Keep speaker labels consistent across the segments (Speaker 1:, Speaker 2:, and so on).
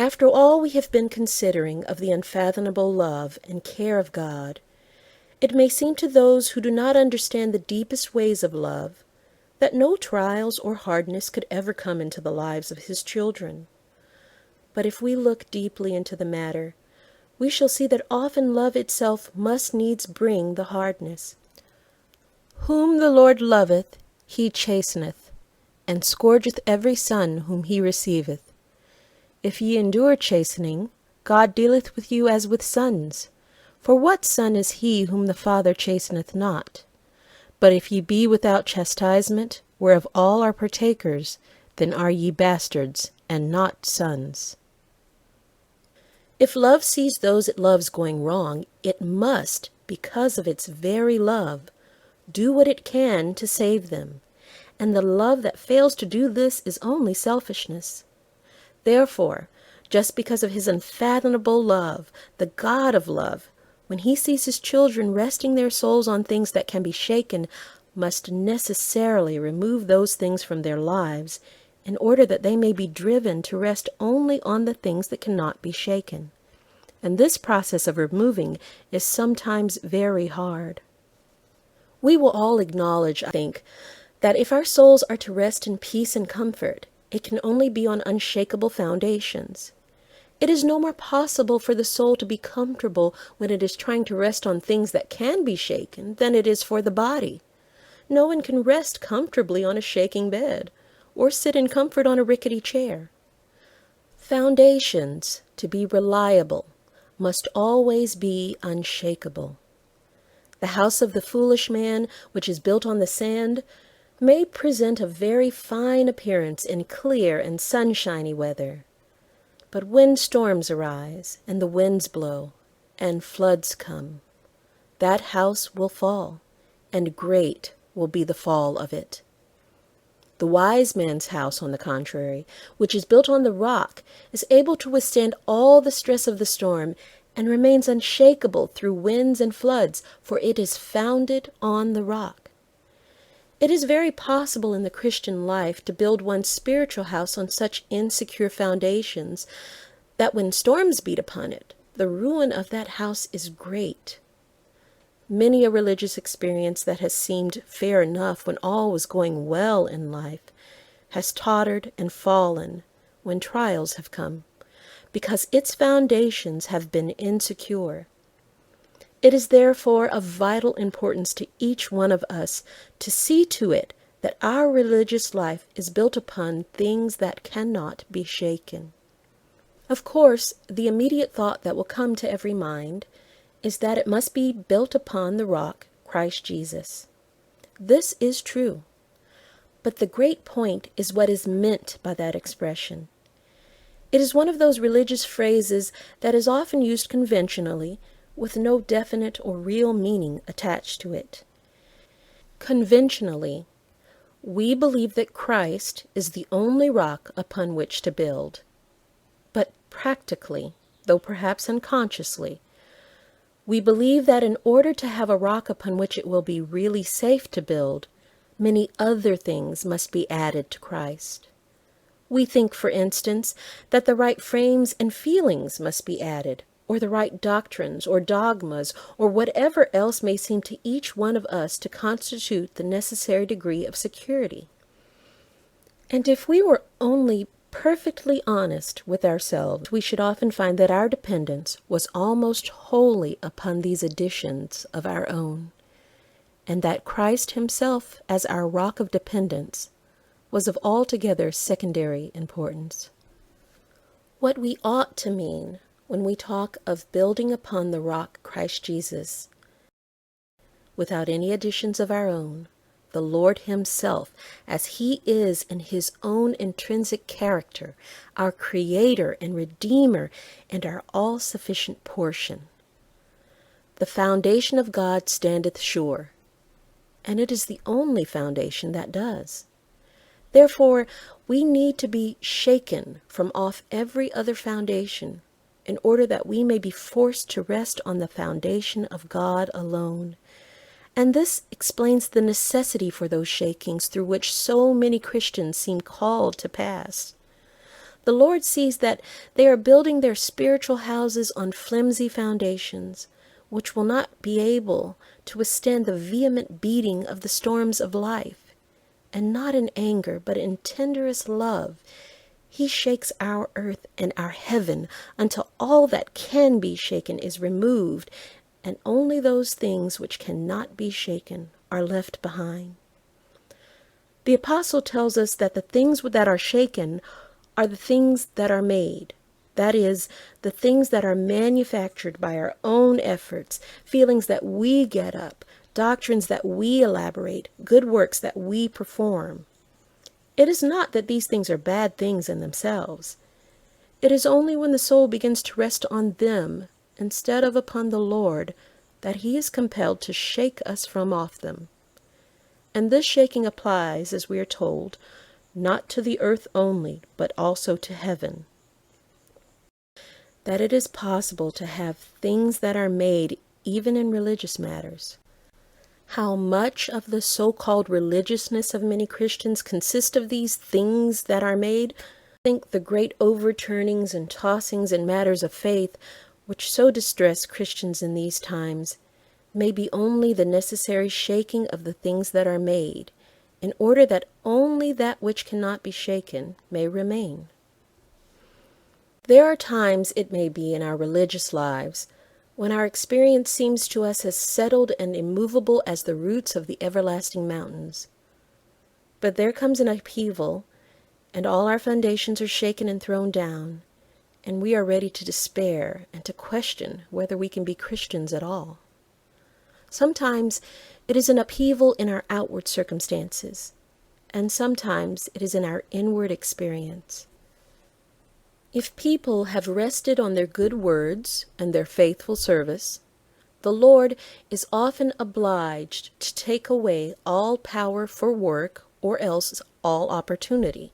Speaker 1: After all we have been considering of the unfathomable love and care of God, it may seem to those who do not understand the deepest ways of love that no trials or hardness could ever come into the lives of His children. But if we look deeply into the matter, we shall see that often love itself must needs bring the hardness. Whom the Lord loveth, He chasteneth, and scourgeth every son whom He receiveth. If ye endure chastening, God dealeth with you as with sons. For what son is he whom the Father chasteneth not? But if ye be without chastisement, whereof all are partakers, then are ye bastards, and not sons. If love sees those it loves going wrong, it must, because of its very love, do what it can to save them. And the love that fails to do this is only selfishness. Therefore, just because of His unfathomable love, the God of love, when He sees His children resting their souls on things that can be shaken, must necessarily remove those things from their lives in order that they may be driven to rest only on the things that cannot be shaken. And this process of removing is sometimes very hard. We will all acknowledge, I think, that if our souls are to rest in peace and comfort, it can only be on unshakable foundations. It is no more possible for the soul to be comfortable when it is trying to rest on things that can be shaken than it is for the body. No one can rest comfortably on a shaking bed, or sit in comfort on a rickety chair. Foundations, to be reliable, must always be unshakable. The house of the foolish man, which is built on the sand, may present a very fine appearance in clear and sunshiny weather. But when storms arise, and the winds blow, and floods come, that house will fall, and great will be the fall of it. The wise man's house, on the contrary, which is built on the rock, is able to withstand all the stress of the storm, and remains unshakable through winds and floods, for it is founded on the rock. It is very possible in the Christian life to build one's spiritual house on such insecure foundations that when storms beat upon it, the ruin of that house is great. Many a religious experience that has seemed fair enough when all was going well in life has tottered and fallen when trials have come, because its foundations have been insecure. It is therefore of vital importance to each one of us to see to it that our religious life is built upon things that cannot be shaken. Of course, the immediate thought that will come to every mind is that it must be built upon the rock, Christ Jesus. This is true, but the great point is what is meant by that expression. It is one of those religious phrases that is often used conventionally, with no definite or real meaning attached to it. Conventionally, we believe that Christ is the only rock upon which to build. But practically, though perhaps unconsciously, we believe that in order to have a rock upon which it will be really safe to build, many other things must be added to Christ. We think, for instance, that the right frames and feelings must be added, or the right doctrines or dogmas, or whatever else may seem to each one of us to constitute the necessary degree of security. And if we were only perfectly honest with ourselves, we should often find that our dependence was almost wholly upon these additions of our own, and that Christ Himself, as our rock of dependence, was of altogether secondary importance. What we ought to mean when we talk of building upon the rock Christ Jesus, without any additions of our own, the Lord Himself, as He is in His own intrinsic character, our Creator and Redeemer, and our all-sufficient portion. The foundation of God standeth sure, and it is the only foundation that does. Therefore, we need to be shaken from off every other foundation, in order that we may be forced to rest on the foundation of God alone. And this explains the necessity for those shakings through which so many Christians seem called to pass. The Lord sees that they are building their spiritual houses on flimsy foundations, which will not be able to withstand the vehement beating of the storms of life. And not in anger, but in tenderest love, He shakes our earth and our heaven until all that can be shaken is removed, and only those things which cannot be shaken are left behind. The apostle tells us that the things that are shaken are the things that are made. That is, the things that are manufactured by our own efforts, feelings that we get up, doctrines that we elaborate, good works that we perform. It is not that these things are bad things in themselves. It is only when the soul begins to rest on them instead of upon the Lord that He is compelled to shake us from off them. And this shaking applies, as we are told, not to the earth only, but also to heaven. That it is possible to have things that are made even in religious matters. How much of the so-called religiousness of many Christians consists of these things that are made? I think the great overturnings and tossings in matters of faith, which so distress Christians in these times, may be only the necessary shaking of the things that are made, in order that only that which cannot be shaken may remain. There are times, it may be, in our religious lives, when our experience seems to us as settled and immovable as the roots of the everlasting mountains. But there comes an upheaval, and all our foundations are shaken and thrown down, and we are ready to despair and to question whether we can be Christians at all. Sometimes it is an upheaval in our outward circumstances, and sometimes it is in our inward experience. If people have rested on their good words and their faithful service, the Lord is often obliged to take away all power for work or else all opportunity,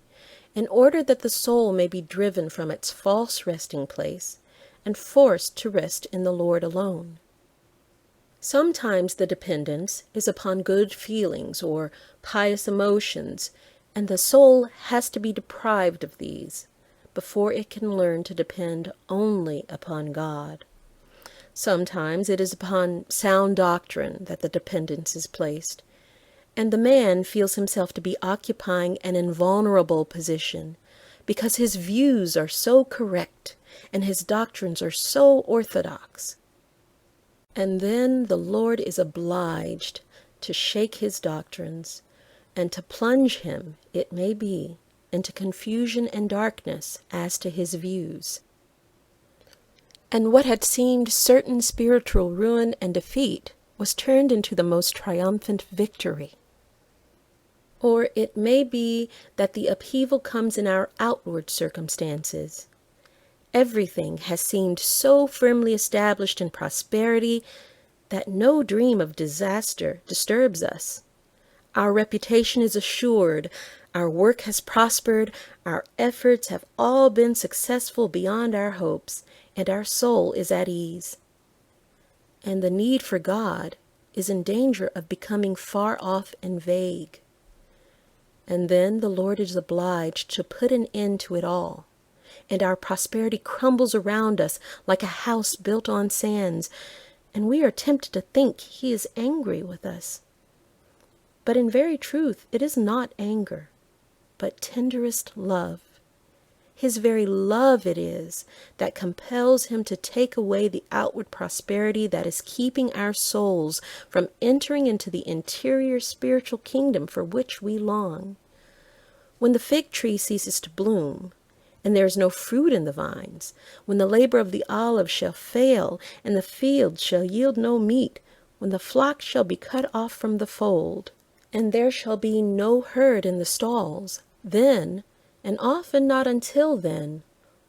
Speaker 1: in order that the soul may be driven from its false resting place and forced to rest in the Lord alone. Sometimes the dependence is upon good feelings or pious emotions, and the soul has to be deprived of these before it can learn to depend only upon God. Sometimes it is upon sound doctrine that the dependence is placed, and the man feels himself to be occupying an invulnerable position because his views are so correct and his doctrines are so orthodox. And then the Lord is obliged to shake his doctrines and to plunge him, it may be, into confusion and darkness as to his views. And what had seemed certain spiritual ruin and defeat was turned into the most triumphant victory. Or it may be that the upheaval comes in our outward circumstances. Everything has seemed so firmly established in prosperity that no dream of disaster disturbs us. Our reputation is assured, our work has prospered, our efforts have all been successful beyond our hopes, and our soul is at ease. And the need for God is in danger of becoming far off and vague. And then the Lord is obliged to put an end to it all, and our prosperity crumbles around us like a house built on sands, and we are tempted to think He is angry with us. But in very truth, it is not anger, but tenderest love. His very love it is that compels Him to take away the outward prosperity that is keeping our souls from entering into the interior spiritual kingdom for which we long. When the fig tree ceases to bloom, and there is no fruit in the vines, when the labor of the olive shall fail, and the field shall yield no meat, when the flock shall be cut off from the fold, and there shall be no herd in the stalls, then, and often not until then,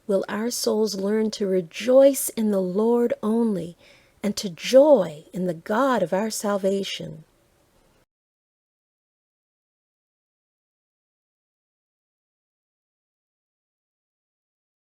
Speaker 1: will our souls learn to rejoice in the Lord only, and to joy in the God of our salvation.